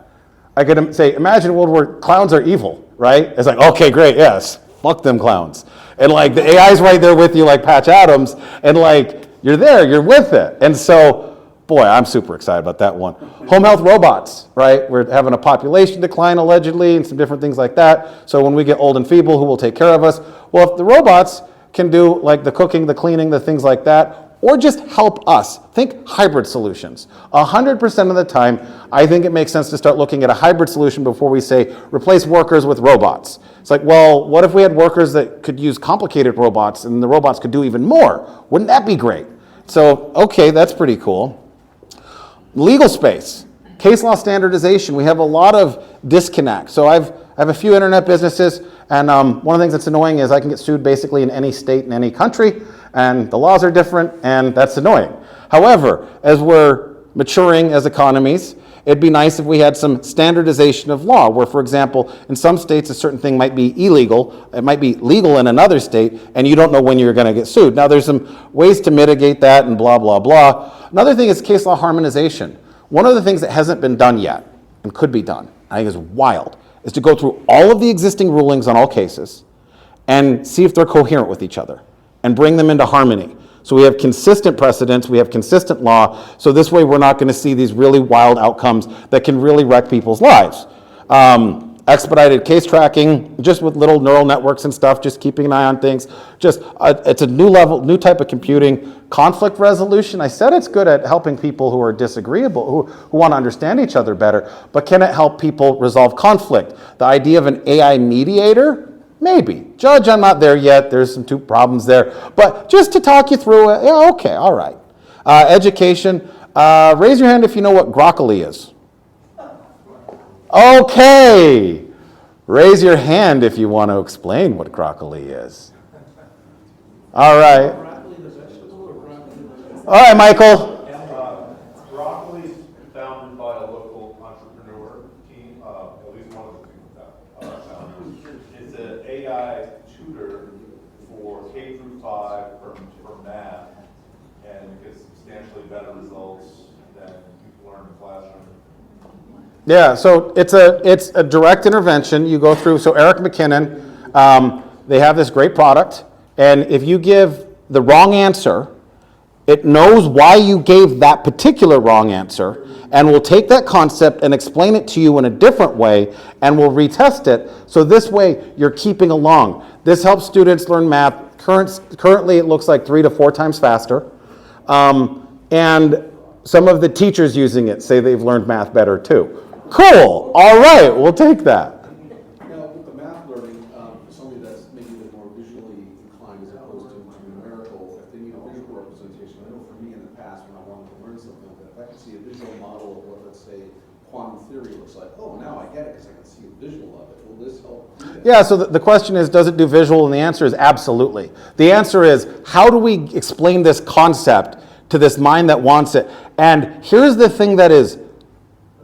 I could say, imagine a world where clowns are evil, right? It's like, okay, great, yes, fuck them clowns. And like the AI's right there with you like Patch Adams, and like you're there, you're with it. And so, boy, I'm super excited about that one. Home health robots, right? We're having a population decline allegedly and some different things like that. So when we get old and feeble, who will take care of us? Well, if the robots can do like the cooking, the cleaning, the things like that, or just help us. Think hybrid solutions. 100% of the time, I think it makes sense to start looking at a hybrid solution before we say replace workers with robots. It's like, well, what if we had workers that could use complicated robots and the robots could do even more? Wouldn't that be great? So, okay, that's pretty cool. Legal space, case law standardization. We have a lot of disconnect. So I have a few internet businesses, and one of the things that's annoying is I can get sued basically in any state in any country, and the laws are different, and that's annoying. However, as we're maturing as economies, it'd be nice if we had some standardization of law, where, for example, in some states a certain thing might be illegal, it might be legal in another state, and you don't know when you're going to get sued. Now, there's some ways to mitigate that and blah, blah, blah. Another thing is case law harmonization. One of the things that hasn't been done yet, and could be done, I think is wild, is to go through all of the existing rulings on all cases and see if they're coherent with each other and bring them into harmony. So we have consistent precedents, we have consistent law, so this way we're not going to see these really wild outcomes that can really wreck people's lives. Expedited case tracking, just with little neural networks and stuff, just keeping an eye on things. Just it's a new level, new type of computing. Conflict resolution, I said it's good at helping people who are disagreeable, who want to understand each other better, but can it help people resolve conflict? The idea of an AI mediator, maybe. Judge, I'm not there yet. There's some two problems there. But just to talk you through it, yeah, okay, all right. Education, raise your hand if you know what broccoli is. Okay. Raise your hand if you want to explain what broccoli is. All right. Broccoli the vegetable or broccoli the vegetable? All right, Michael. Broccoli is founded by a local entrepreneur team, at least one of the people that founded. It's an AI tutor for K through 5 for math, and it gets substantially better results than people learn in the classroom. Yeah, so it's a direct intervention. You go through, so Eric McKinnon, they have this great product, and if you give the wrong answer, it knows why you gave that particular wrong answer, and will take that concept and explain it to you in a different way, and will retest it, so this way you're keeping along. This helps students learn math. Currently it looks like 3 to 4 times faster, and some of the teachers using it say they've learned math better too. Cool. All right, we'll take that. Now, with the math learning, for somebody that's maybe a bit more visually inclined as opposed to numerical, if they need a visual representation, I know for me in the past when I wanted to learn something like that, if I could see a visual model of what, let's say, quantum theory looks like, oh, now I get it because I can see a visual of it. Will this help do that? Yeah, so the question is, does it do visual? And the answer is absolutely. The answer is, how do we explain this concept to this mind that wants it? And here's the thing that is,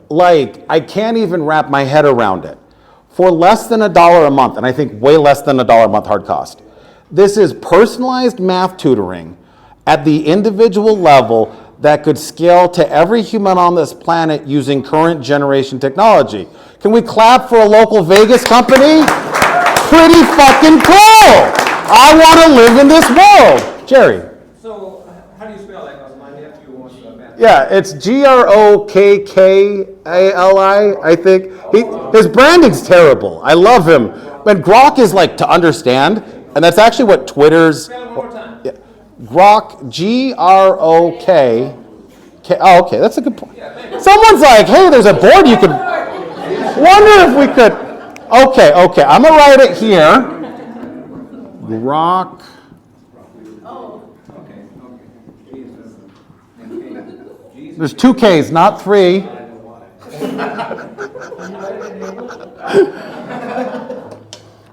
like, I can't even wrap my head around it. For less than $1 a month, and I think way less than $1 a month hard cost, this is personalized math tutoring at the individual level that could scale to every human on this planet using current generation technology. Can we clap for a local Vegas company? Pretty fucking cool! I want to live in this world. Jerry. So, how do you spell that? Because my nephew wants math. Yeah, it's Grokkali, I think. His branding's terrible. I love him. But Grok is like to understand, and that's actually what Twitter's... Spell it one more time. Yeah, Grok, Grok. Oh, okay, that's a good point. Yeah, thank you. Someone's like, hey, there's a board you could... Wonder if we could... Okay, I'm gonna write it here. Grok. There's 2 Ks, not 3.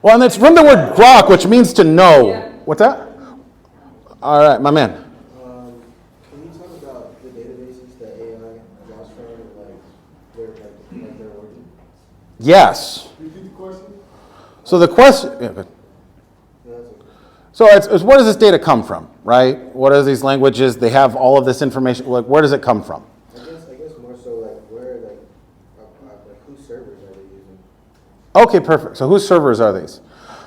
Well, and it's from the word grok, which means to know. Yeah. What's that? All right, my man. Can you talk about the databases that AI and Josh found and like they're working? Yes. Repeat the question? So the question, yeah, good. So it's where does this data come from, right? What are these languages? They have all of this information. Like, where does it come from? I guess more so like where whose servers are they using? Okay, perfect. So whose servers are these?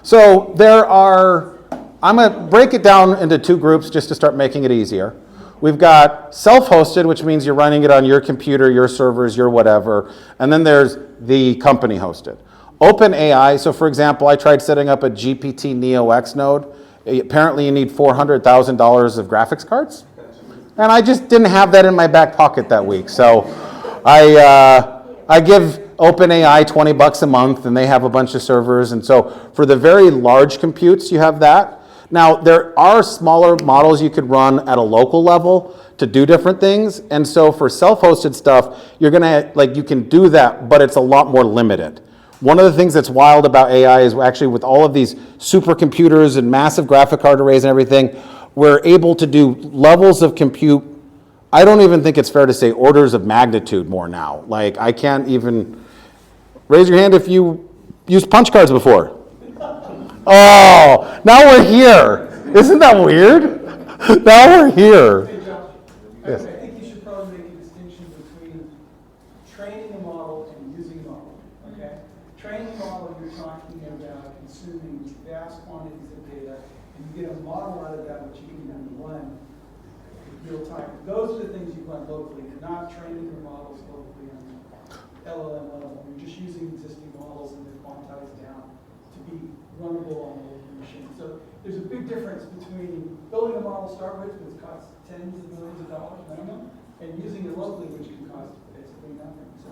So there are, I'm going to break it down into 2 groups just to start making it easier. We've got self-hosted, which means you're running it on your computer, your servers, your whatever. And then there's the company hosted. OpenAI, so for example, I tried setting up a GPT Neo X node. Apparently you need $400,000 of graphics cards. And I just didn't have that in my back pocket that week. So I give OpenAI $20 a month and they have a bunch of servers. And so for the very large computes, you have that. Now, there are smaller models you could run at a local level to do different things. And so for self-hosted stuff, you're gonna, you can do that, but it's a lot more limited. One of the things that's wild about AI is actually with all of these supercomputers and massive graphic card arrays and everything, we're able to do levels of compute. I don't even think it's fair to say orders of magnitude more now. Like, I can't even, raise your hand if you used punch cards before. Oh, now we're here. Isn't that weird? Now we're here. Hey, Josh, Yes. I think you should probably make a distinction between training a model and using a model, okay? Training a model, you're talking about consuming vast quantities of data, and you get a model out of that which you can then run real time. Those are the things you run locally. You're not training your models locally on LLM level. You're just using existing models and they're quantized down to be runnable on a local machine. So there's a big difference between building a model to start with, which costs tens of millions of dollars minimum, and using it locally, which can cost basically nothing. So,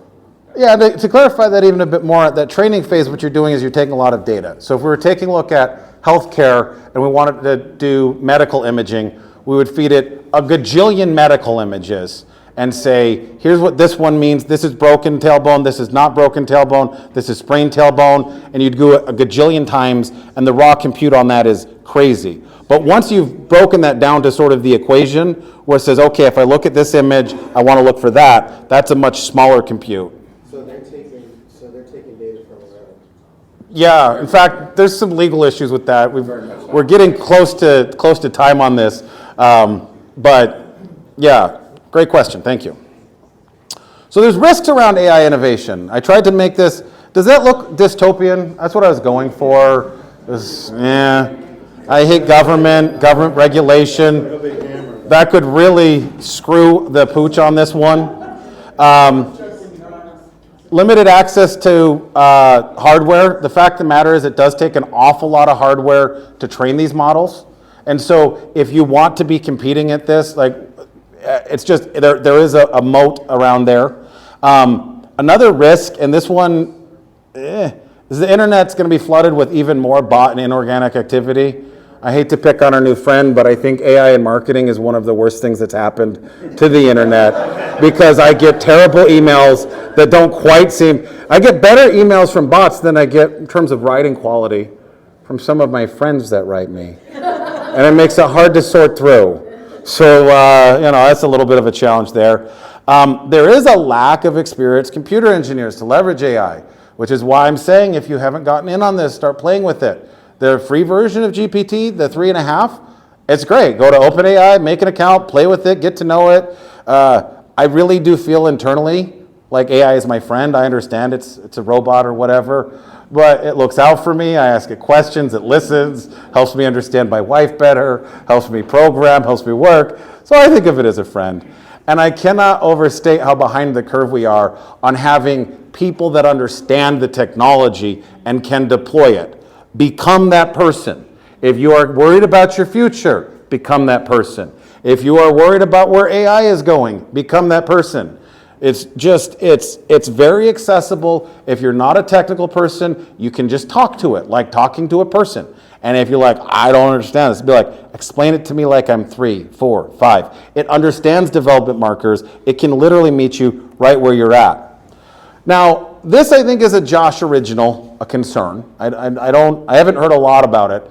Yeah, to clarify that even a bit more, at that training phase, what you're doing is you're taking a lot of data. So if we were taking a look at healthcare and we wanted to do medical imaging, we would feed it a gajillion medical images and say, here's what this one means. This is broken tailbone. This is not broken tailbone. This is sprained tailbone. And you'd do it a gajillion times, and the raw compute on that is crazy. But once you've broken that down to sort of the equation where it says, okay, if I look at this image, I want to look for that, that's a much smaller compute. So they're taking data from around. Yeah, in fact, there's some legal issues with that. We're getting close to time on this. But yeah, great question, thank you. So there's risks around AI innovation. I tried to make this, does that look dystopian? That's what I was going for. I hate government regulation. That could really screw the pooch on this one. Limited access to hardware. The fact of the matter is it does take an awful lot of hardware to train these models. And so if you want to be competing at this, it's just, there is a moat around there. Another risk, and this one, is the internet's going to be flooded with even more bot and inorganic activity. I hate to pick on our new friend, but I think AI in marketing is one of the worst things that's happened to the internet because I get terrible emails that don't quite seem, I get better emails from bots than I get in terms of writing quality from some of my friends that write me. And it makes it hard to sort through. So, that's a little bit of a challenge there. There is a lack of experienced computer engineers to leverage AI, which is why I'm saying if you haven't gotten in on this, start playing with it. The free version of GPT, the 3.5, it's great. Go to OpenAI, make an account, play with it, get to know it. I really do feel internally like AI is my friend. I understand it's a robot or whatever, but it looks out for me. I ask it questions, it listens, helps me understand my wife better, helps me program, helps me work. So I think of it as a friend. And I cannot overstate how behind the curve we are on having people that understand the technology and can deploy it. Become that person. If you are worried about your future, become that person. If you are worried about where AI is going, become that person. It's just, it's very accessible. If you're not a technical person, you can just talk to it, like talking to a person. And if you're like, I don't understand this, be like, explain it to me like I'm 3, 4, 5. It understands development markers. It can literally meet you right where you're at. Now, this I think is a Josh original, a concern. I haven't heard a lot about it.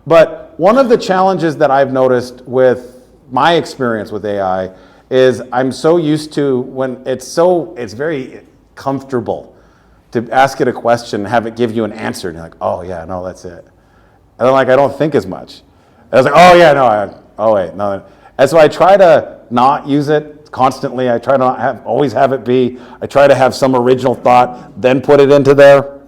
But one of the challenges that I've noticed with my experience with AI is I'm so used to when it's very comfortable to ask it a question and have it give you an answer. And you're like, oh yeah, no, that's it. And I don't think as much. I was like, oh yeah, no. And so I try to not use it constantly. I try to always have it be. I try to have some original thought, then put it into there.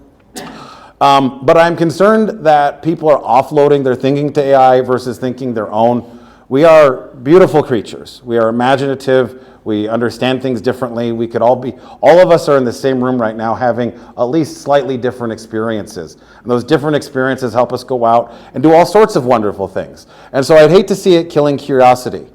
But I'm concerned that people are offloading their thinking to AI versus thinking their own. We are beautiful creatures. We are imaginative. We understand things differently. We could all of us are in the same room right now having at least slightly different experiences. And those different experiences help us go out and do all sorts of wonderful things. And so I'd hate to see it killing curiosity.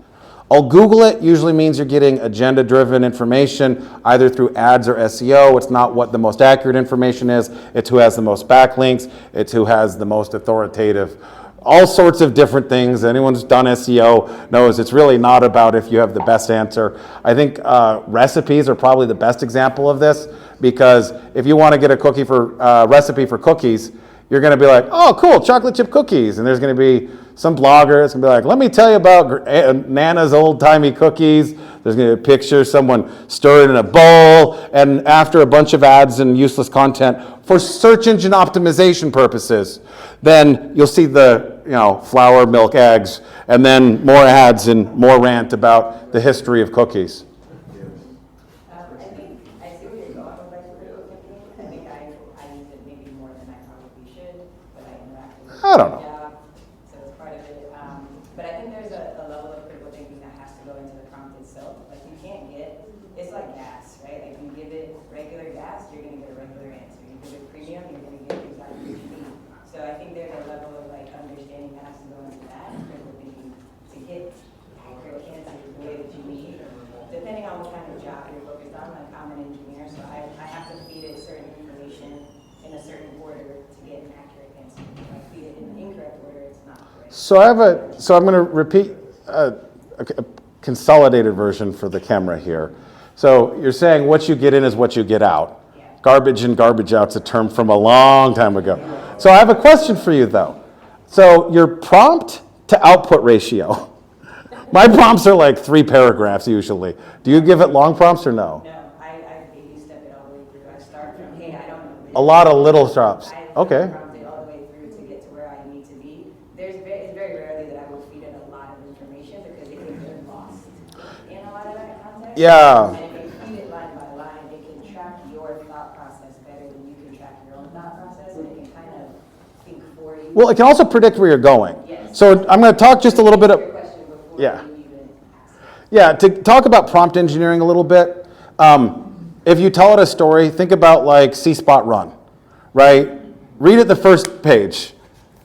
I'll Google it usually means you're getting agenda-driven information, either through ads or SEO. It's not what the most accurate information is. It's who has the most backlinks. It's who has the most authoritative. All sorts of different things. Anyone who's done SEO knows it's really not about if you have the best answer. I think recipes are probably the best example of this, because if you want to get a recipe for cookies, you're going to be like, oh, cool, chocolate chip cookies. And there's going to be some blogger that's going to be like, let me tell you about Nana's old-timey cookies. There's going to be a picture, someone stirring in a bowl, and after a bunch of ads and useless content for search engine optimization purposes, then you'll see the flour, milk, eggs, and then more ads and more rant about the history of cookies. I think I see where you're going with critical thinking. I think I use it maybe more than I probably should, but I interact with it. I don't know. So it's part of it. But I think there's a level of critical thinking that has to go into the prompt itself. Like you can't it's like gas, right? Like you give it regular gas, you're going to get a regular answer. You give it premium, you're going to get exactly what you need. So I think there's a level of understanding that has to go into that critical thinking to get accurate answers the way that you need, depending on what kind of job you're focused on. Like I'm an engineer, so I have to feed it certain information in a certain order to get an accurate answer. If I feed it in the incorrect order, it's not correct. So I'm going to repeat a consolidated version for the camera here. So you're saying what you get in is what you get out. Yeah. Garbage in, garbage out's a term from a long time ago. So I have a question for you though. So your prompt to output ratio. My prompts are like 3 paragraphs usually. Do you give it long prompts or no? No, I baby step it all the way through. I start from, hey, I don't know. A lot of little drops. Okay. Prompt it all the way through to get to where I need to be. It's very rarely that I will feed it a lot of information because it can get lost in a lot of that context. Yeah. And if you feed it line by line, it can track your thought process better than you can track your own thought process, and it can kind of think for you. Well, it can also predict where you're going. Yes. So I'm going to talk just a little bit of, Your question before yeah. you even ask it. Yeah, to talk about prompt engineering a little bit, if you tell it a story, think about like C-Spot Run, right? Read it the first page,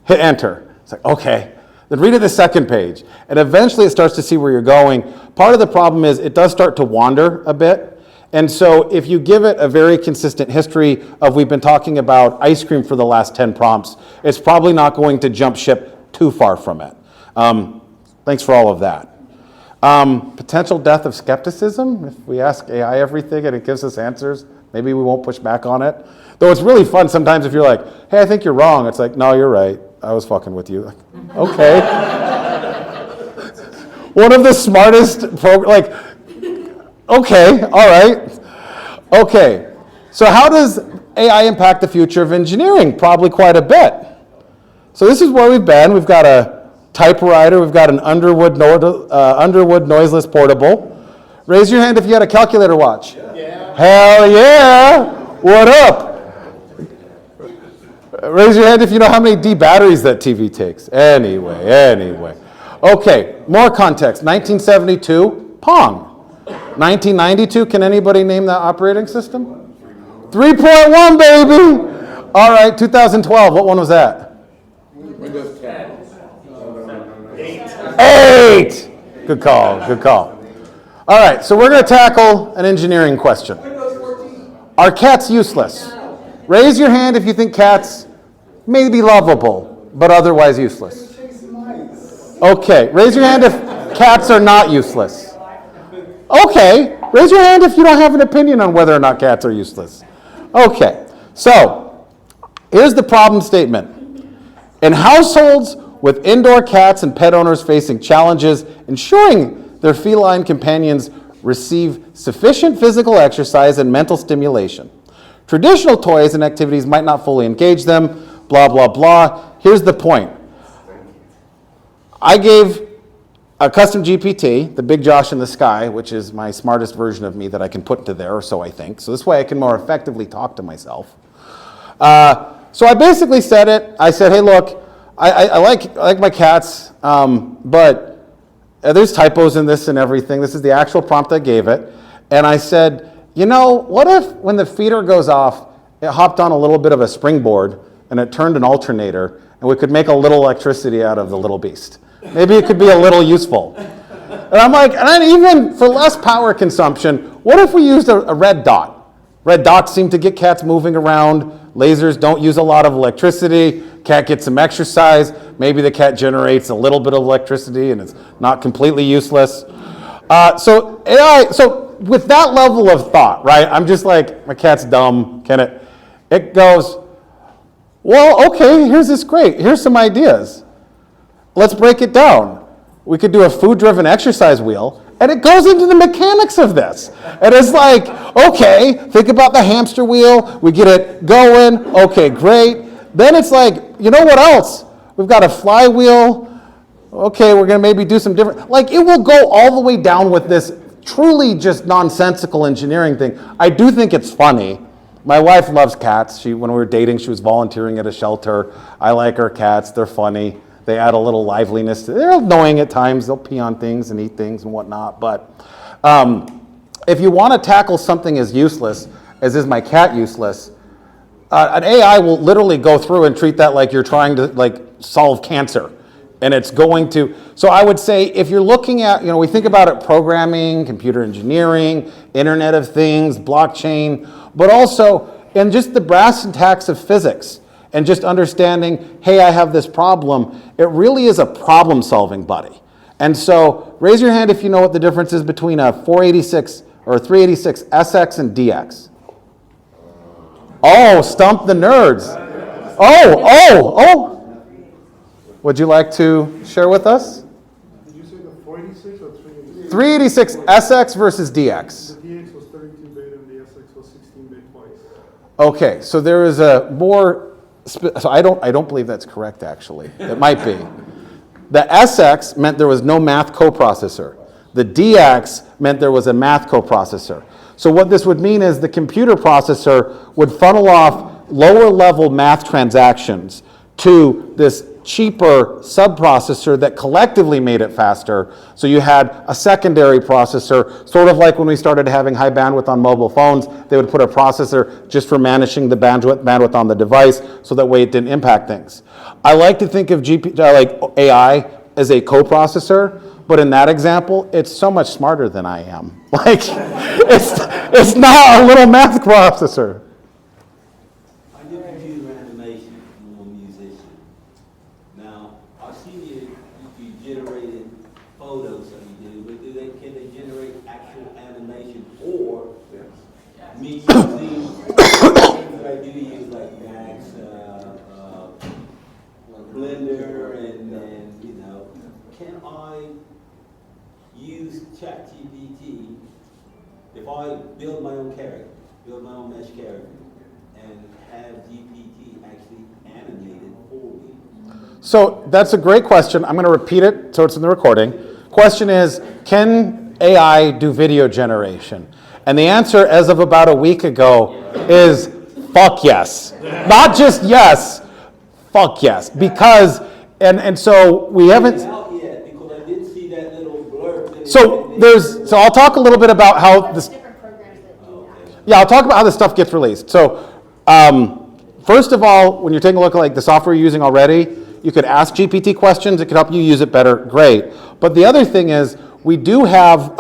hit enter. It's like, okay. Then read it the second page. And eventually it starts to see where you're going. Part of the problem is it does start to wander a bit. And so if you give it a very consistent history of we've been talking about ice cream for the last 10 prompts, it's probably not going to jump ship too far from it. Thanks for all of that. Potential death of skepticism. If we ask AI everything and it gives us answers, maybe we won't push back on it. Though it's really fun sometimes if you're like, hey, I think you're wrong. It's like, no, you're right. I was fucking with you. Like, okay. One of the smartest okay, all right. Okay, so how does AI impact the future of engineering? Probably quite a bit. So this is where we've been. We've got a typewriter. We've got an Underwood noiseless portable. Raise your hand if you had a calculator watch. Yeah. Hell yeah. What up? Raise your hand if you know how many D batteries that TV takes. Anyway. Okay, more context. 1972, Pong. 1992, can anybody name that operating system? 3.1, baby! All right, 2012, what one was that? Windows 10. 8! Good call. All right, so we're going to tackle an engineering question. Are cats useless? Raise your hand if you think cats may be lovable, but otherwise useless. Okay, raise your hand if cats are not useless. Okay, raise your hand if you don't have an opinion on whether or not cats are useless. Okay, so here's the problem statement. In households with indoor cats and pet owners facing challenges ensuring their feline companions receive sufficient physical exercise and mental stimulation, traditional toys and activities might not fully engage them, blah, blah, blah. Here's the point. I gave a custom GPT, the Big Josh in the Sky, which is my smartest version of me that I can put into there, or so I think. So this way I can more effectively talk to myself. So I basically said it. I said, hey, look, I like my cats, but there's typos in this and everything. This is the actual prompt I gave it. And I said, you know, what if when the feeder goes off, it hopped on a little bit of a springboard and it turned an alternator and we could make a little electricity out of the little beast? Maybe it could be a little useful. And I'm like, and then even for less power consumption, what if we used a red dot? Red dots seem to get cats moving around. Lasers don't use a lot of electricity. Cat gets some exercise. Maybe the cat generates a little bit of electricity and it's not completely useless. So AI, so with that level of thought, right? I'm just like, my cat's dumb. Can it? It goes, well, okay, here's this great. Here's some ideas. Let's break it down. We could do a food-driven exercise wheel, and it goes into the mechanics of this. And it's like, okay, think about the hamster wheel. We get it going. Okay, great. Then it's like, you know what else? We've got a flywheel. Okay, we're going to maybe do some different. Like, it will go all the way down with this truly just nonsensical engineering thing. I do think it's funny. My wife loves cats. When we were dating, she was volunteering at a shelter. I like her cats. They're funny. They add a little liveliness to it. They're annoying at times. They'll pee on things and eat things and whatnot. But if you want to tackle something as useless as is my cat useless, an AI will literally go through and treat that like you're trying to solve cancer. And it's going to, so I would say if you're looking at, we think about it programming, computer engineering, Internet of Things, blockchain, but also in just the brass and tacks of physics. And just understanding, hey, I have this problem. It really is a problem-solving buddy. And so raise your hand if you know what the difference is between a 486 or 386 SX and DX. Oh, stump the nerds. Oh. Would you like to share with us? Did you say the 486 or 386? 386 SX versus DX. The DX was 32-bit and the SX was 16-bit twice. Okay, so there is a more. So I don't believe that's correct, actually. It might be. The SX meant there was no math coprocessor. The DX meant there was a math coprocessor. So what this would mean is the computer processor would funnel off lower level math transactions to this cheaper subprocessor that collectively made it faster. So you had a secondary processor, sort of like when we started having high bandwidth on mobile phones, they would put a processor just for managing the bandwidth on the device so that way it didn't impact things. I like to think of AI as a coprocessor, but in that example, it's so much smarter than I am. It's not a little math processor. I did computer animation. I'm a musician. Now, I've seen you generated photos that you do, but can they generate actual animation or me using things that I do use like Max, Blender, and can I use ChatGPT if I build my own character, build my own mesh character, and have GPT actually animated for me? So that's a great question. I'm going to repeat it so it's in the recording. Question is, can AI do video generation? And the answer, as of about a week ago, is fuck yes. Not just yes, fuck yes. Because, and so we haven't... Not yet, because I did see that little blurb. So I'll talk a little bit about how this... Yeah, I'll talk about how this stuff gets released. So first of all, when you're taking a look at the software you're using already, you could ask GPT questions. It could help you use it better. Great. But the other thing is, We do have,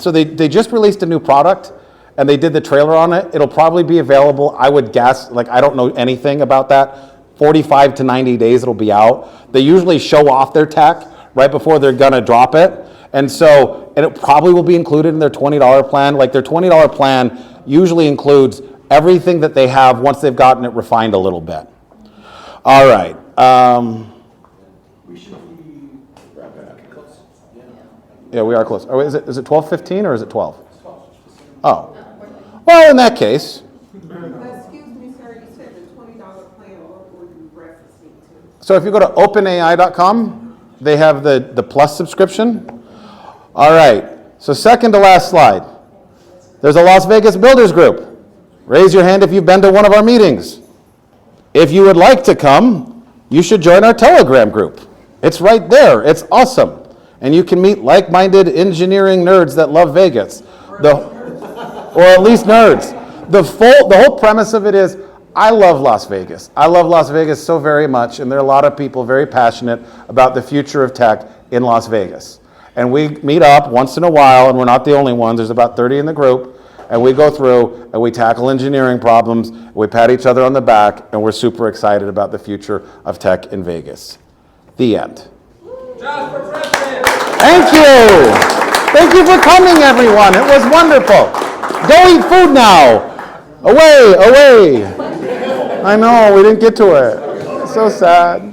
so they just released a new product, and they did the trailer on it. It'll probably be available, I would guess, like I don't know anything about that, 45 to 90 days it'll be out. They usually show off their tech right before they're gonna drop it. And so, and it probably will be included in their $20 plan. Like their $20 plan usually includes everything that they have once they've gotten it refined a little bit. All right. We should be. Yeah, we are close. Oh, is it 12:15 or is it 12? Oh. Well, in that case. Excuse me, sir, you said the $20 plan, what were you referencing to? So if you go to openai.com, they have the plus subscription. All right. So second to last slide. There's a Las Vegas Builders Group. Raise your hand if you've been to one of our meetings. If you would like to come, you should join our Telegram group. It's right there. It's awesome. And you can meet like-minded engineering nerds that love Vegas. Or at least nerds. The whole premise of it is, I love Las Vegas. I love Las Vegas so very much, and there are a lot of people very passionate about the future of tech in Las Vegas. And we meet up once in a while, and we're not the only ones. There's about 30 in the group. And we go through and we tackle engineering problems, we pat each other on the back, and we're super excited about the future of tech in Vegas. The end. Josh for president! Thank you! Thank you for coming, everyone. It was wonderful. Go eat food now. Away, away. I know, we didn't get to it. So sad.